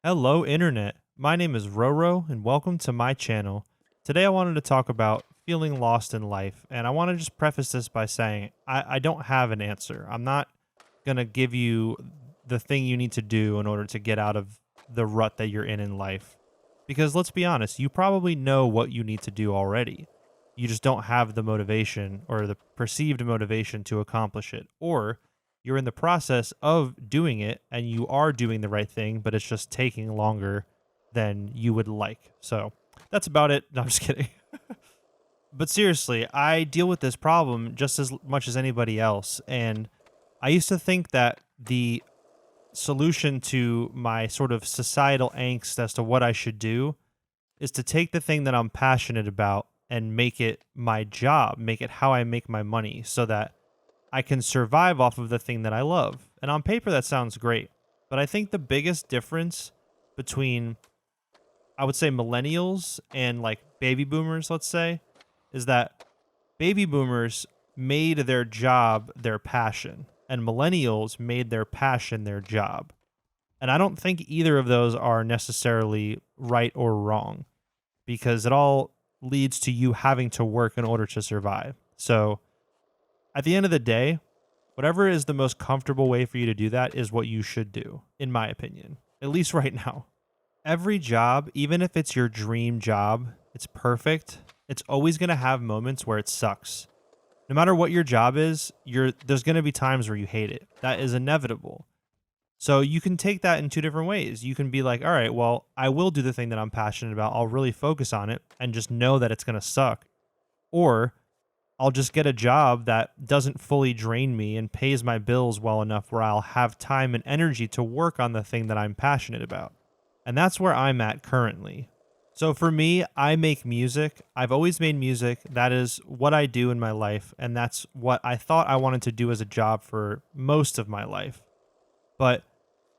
Hello, Internet. My name is Roro, and welcome to my channel. Today, I wanted to talk about feeling lost in life, and I want to just preface this by saying I don't have an answer. I'm not going to give you the thing you need to do in order to get out of the rut that you're in life. Because let's be honest, you probably know what you need to do already. You just don't have the motivation or the perceived motivation to accomplish it. Or you're in the process of doing it and you are doing the right thing, but it's just taking longer than you would like. So that's about it. No, I'm just kidding. But seriously, I deal with this problem just as much as anybody else. And I used to think that the solution to my sort of societal angst as to what I should do is to take the thing that I'm passionate about and make it my job, make it how I make my money so that I can survive off of the thing that I love. And on paper, that sounds great. But I think the biggest difference between, I would say, millennials and like baby boomers, let's say, is that baby boomers made their job their passion, and millennials made their passion their job. And I don't think either of those are necessarily right or wrong because it all leads to you having to work in order to survive. So at the end of the day, whatever is the most comfortable way for you to do that is what you should do, in my opinion, at least right now. Every job, even if it's your dream job, it's perfect. It's always going to have moments where it sucks. No matter what your job is, there's going to be times where you hate it. That is inevitable. So you can take that in two different ways. You can be like, all right, well, I will do the thing that I'm passionate about. I'll really focus on it and just know that it's going to suck. Or I'll just get a job that doesn't fully drain me and pays my bills well enough where I'll have time and energy to work on the thing that I'm passionate about. And that's where I'm at currently. So for me, I make music. I've always made music. That is what I do in my life. And that's what I thought I wanted to do as a job for most of my life. But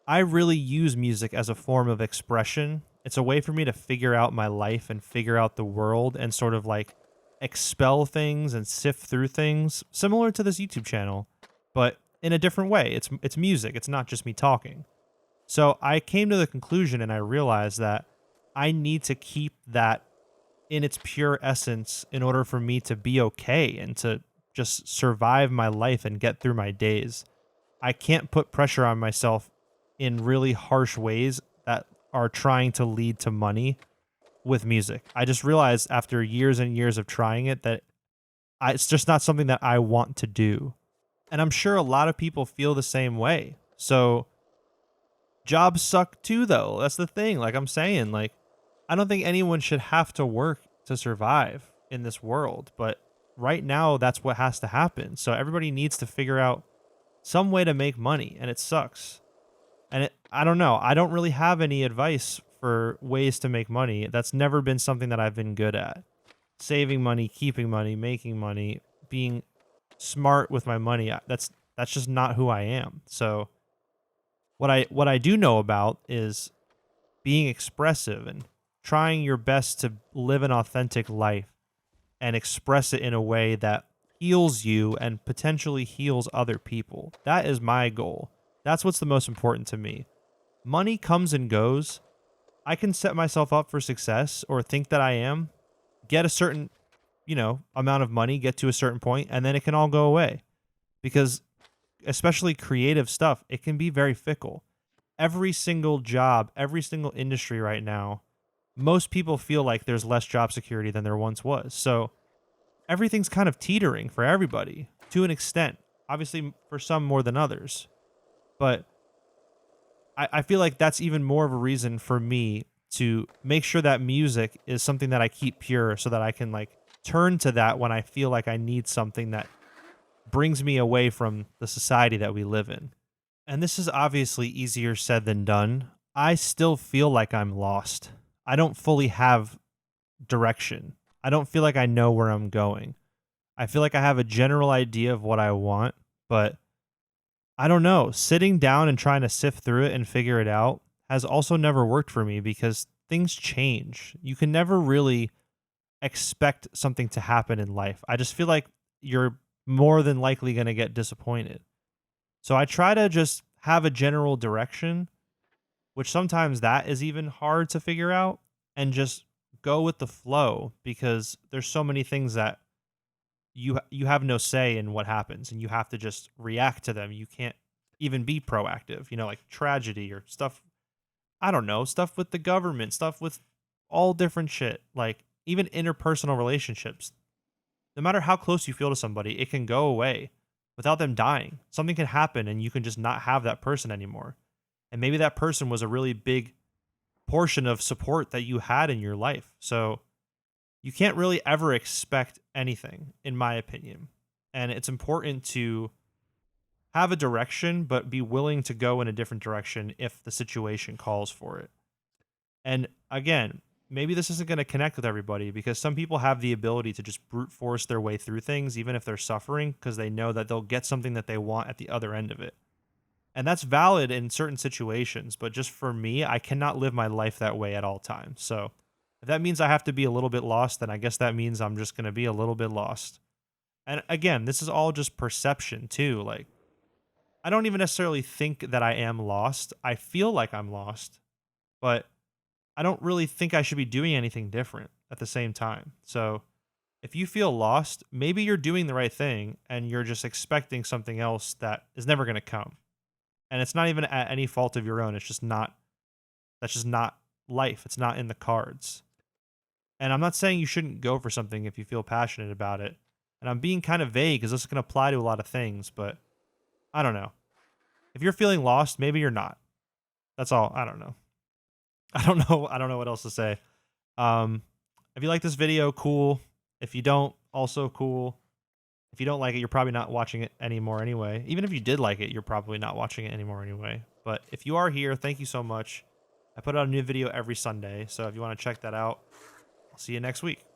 I really use music as a form of expression. It's a way for me to figure out my life and figure out the world and sort of like expel things and sift through things similar to this YouTube channel, but in a different way. It's music. It's not just me talking. So I came to the conclusion and I realized that I need to keep that in its pure essence in order for me to be okay and to just survive my life and get through my days. I can't put pressure on myself in really harsh ways that are trying to lead to money with music. I just realized after years and years of trying it that it's just not something that I want to do. And I'm sure a lot of people feel the same way. So jobs suck too, though. That's the thing. Like I'm saying, like, I don't think anyone should have to work to survive in this world. But right now, that's what has to happen. So everybody needs to figure out some way to make money, and it sucks. And I don't know. I don't really have any advice for ways to make money. That's never been something that I've been good at. Saving money, keeping money, making money, being smart with my money. That's just not who I am. So what I do know about is being expressive and trying your best to live an authentic life and express it in a way that heals you and potentially heals other people. That is my goal. That's what's the most important to me. Money comes and goes. I can set myself up for success or think that I am, get a certain, amount of money, get to a certain point, and then it can all go away. Because especially creative stuff, it can be very fickle. Every single job, every single industry right now, most people feel like there's less job security than there once was. So everything's kind of teetering for everybody to an extent. Obviously, for some more than others. But I feel like that's even more of a reason for me to make sure that music is something that I keep pure so that I can like turn to that when I feel like I need something that brings me away from the society that we live in. And this is obviously easier said than done. I still feel like I'm lost. I don't fully have direction. I don't feel like I know where I'm going. I feel like I have a general idea of what I want, but I don't know. Sitting down and trying to sift through it and figure it out has also never worked for me because things change. You can never really expect something to happen in life. I just feel like you're more than likely going to get disappointed. So I try to just have a general direction which sometimes that is even hard to figure out, and just go with the flow because there's so many things that you have no say in what happens and you have to just react to them. You can't even be proactive, like tragedy or stuff. I don't know, stuff with the government, stuff with all different shit, like even interpersonal relationships. No matter how close you feel to somebody, it can go away without them dying. Something can happen and you can just not have that person anymore. And maybe that person was a really big portion of support that you had in your life. So you can't really ever expect anything, in my opinion. And it's important to have a direction, but be willing to go in a different direction if the situation calls for it. And again, maybe this isn't going to connect with everybody because some people have the ability to just brute force their way through things, even if they're suffering, because they know that they'll get something that they want at the other end of it. And that's valid in certain situations, but just for me, I cannot live my life that way at all times. So if that means I have to be a little bit lost, then I guess that means I'm just going to be a little bit lost. And again, this is all just perception too. Like, I don't even necessarily think that I am lost. I feel like I'm lost, but I don't really think I should be doing anything different at the same time. So if you feel lost, maybe you're doing the right thing and you're just expecting something else that is never going to come. And it's not even at any fault of your own. That's just not life. It's not in the cards. And I'm not saying you shouldn't go for something if you feel passionate about it. And I'm being kind of vague because this can apply to a lot of things, but I don't know. If you're feeling lost, maybe you're not. That's all. I don't know. I don't know. I don't know what else to say. Um, if you like this video, cool. If you don't, also cool. If you don't like it, you're probably not watching it anymore anyway. Even if you did like it, you're probably not watching it anymore anyway. But if you are here, thank you so much. I put out a new video every Sunday, so if you want to check that out, I'll see you next week.